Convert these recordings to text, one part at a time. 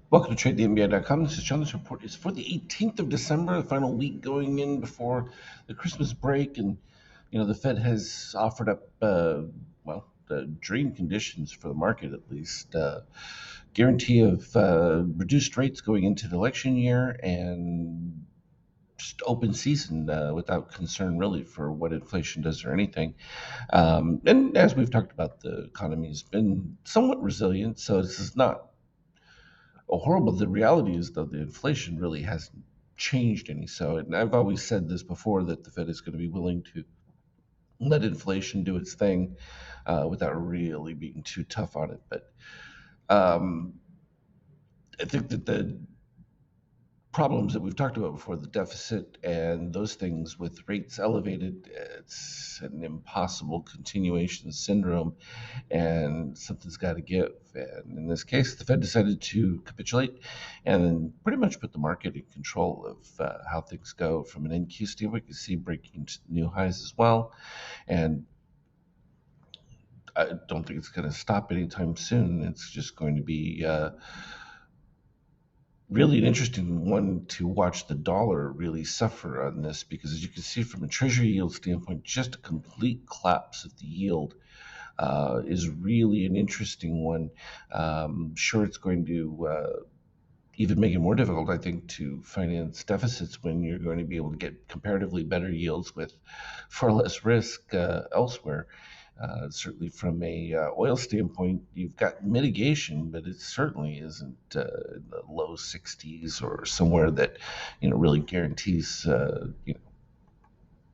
Welcome to TradeTheNBA.com. This is John. This report is for the 18th of December, the final week going in before the Christmas break. And, the Fed has offered up, the dream conditions for the market at least. Guarantee of reduced rates going into the election year and just open season without concern really for what inflation does or anything. And as we've talked about, the economy has been somewhat resilient, so this is not horrible. The reality is, though, the inflation really hasn't changed any. So, and I've always said this before that the Fed is going to be willing to let inflation do its thing without really being too tough on it. But um, I think that the problems that we've talked about before, the deficit and those things with rates elevated, it's an impossible continuation syndrome, and something's got to give. And in this case, the Fed decided to capitulate and pretty much put the market in control of how things go from an NQ standpoint. You see breaking new highs as well, and I don't think it's going to stop anytime soon. It's just going to be really an interesting one to watch the dollar really suffer on this, because as you can see from a treasury yield standpoint, just a complete collapse of the yield is really an interesting one. Sure, it's going to even make it more difficult, I think, to finance deficits when you're going to be able to get comparatively better yields with far less risk elsewhere. Certainly, from a oil standpoint, you've got mitigation, but it certainly isn't in the low 60s or somewhere that really guarantees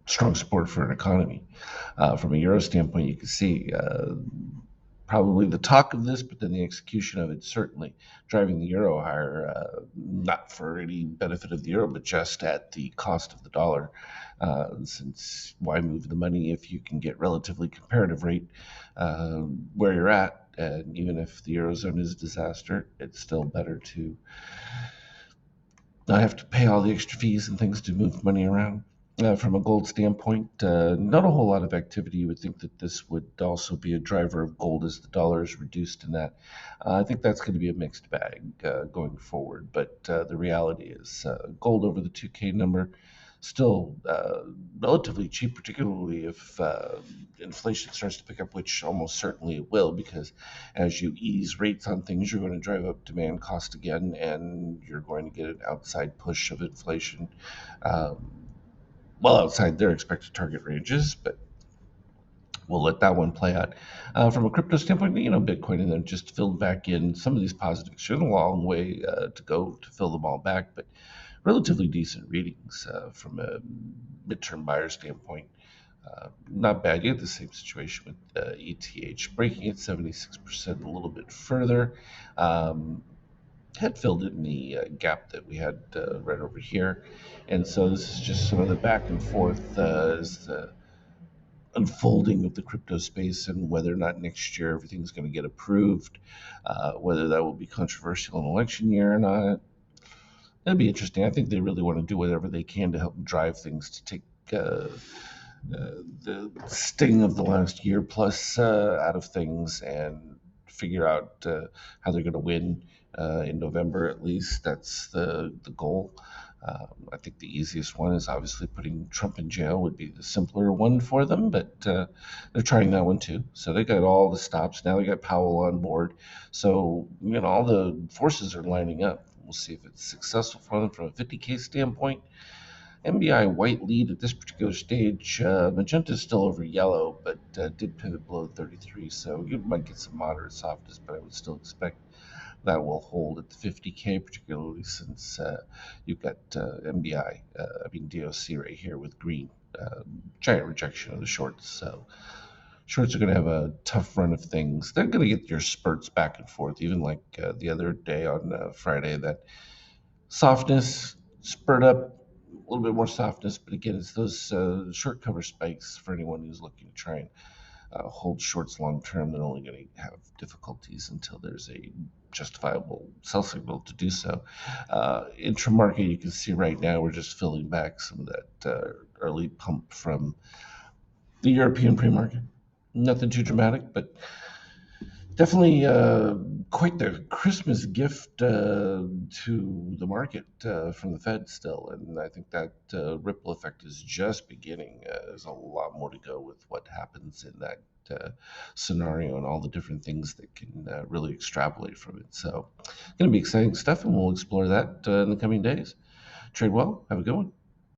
strong support for an economy. From a euro standpoint, you can see probably the talk of this, but then the execution of it certainly driving the euro higher, not for any benefit of the euro, but just at the cost of the dollar. Since why move the money if you can get relatively comparative rate uh, where you're at? And even if the eurozone is a disaster, it's still better to not have to pay all the extra fees and things to move money around. From a gold standpoint, not a whole lot of activity. You would think that this would also be a driver of gold as the dollar is reduced in that. I think that's going to be a mixed bag going forward. But the reality is, gold over the 2K number still relatively cheap, particularly if inflation starts to pick up, which almost certainly it will, because as you ease rates on things, you're going to drive up demand cost again, and you're going to get an outside push of inflation. Um, well outside their expected target ranges, but we'll let that one play out. From a crypto standpoint, Bitcoin and then just filled back in some of these positives. There's a long way to go to fill them all back, but relatively decent readings from a midterm buyer standpoint. Not bad. You get the same situation with ETH, breaking at 76%, a little bit further. Um, had filled in the gap that we had right over here. And so this is just some of the back and forth as the unfolding of the crypto space and whether or not next year everything's going to get approved, whether that will be controversial in election year or not. That'd be interesting. I think they really want to do whatever they can to help drive things to take the sting of the last year plus out of things and figure out how they're going to win in November at least. That's the goal. I think the easiest one is obviously putting Trump in jail would be the simpler one for them, but they're trying that one too. So they got all the stops. Now they got Powell on board. So, all the forces are lining up. We'll see if it's successful for them from a 50K standpoint. MBI white lead at this particular stage. Magenta is still over yellow, but did pivot below 33, so you might get some moderate softness, but I would still expect that will hold at the 50K, particularly since you've got MBI, DOC right here with green. Giant rejection of the shorts, so shorts are going to have a tough run of things. They're going to get your spurts back and forth, even like the other day on Friday, that softness, spurt up, a little bit more softness, but again, it's those short cover spikes for anyone who's looking to try and hold shorts long term. They're only going to have difficulties until there's a justifiable sell signal to do so. Intramarket, you can see right now we're just filling back some of that early pump from the European pre-market. Nothing too dramatic, but Definitely quite the Christmas gift to the market from the Fed still. And I think that ripple effect is just beginning. There's a lot more to go with what happens in that scenario and all the different things that can really extrapolate from it. So, going to be exciting stuff, and we'll explore that in the coming days. Trade well. Have a good one.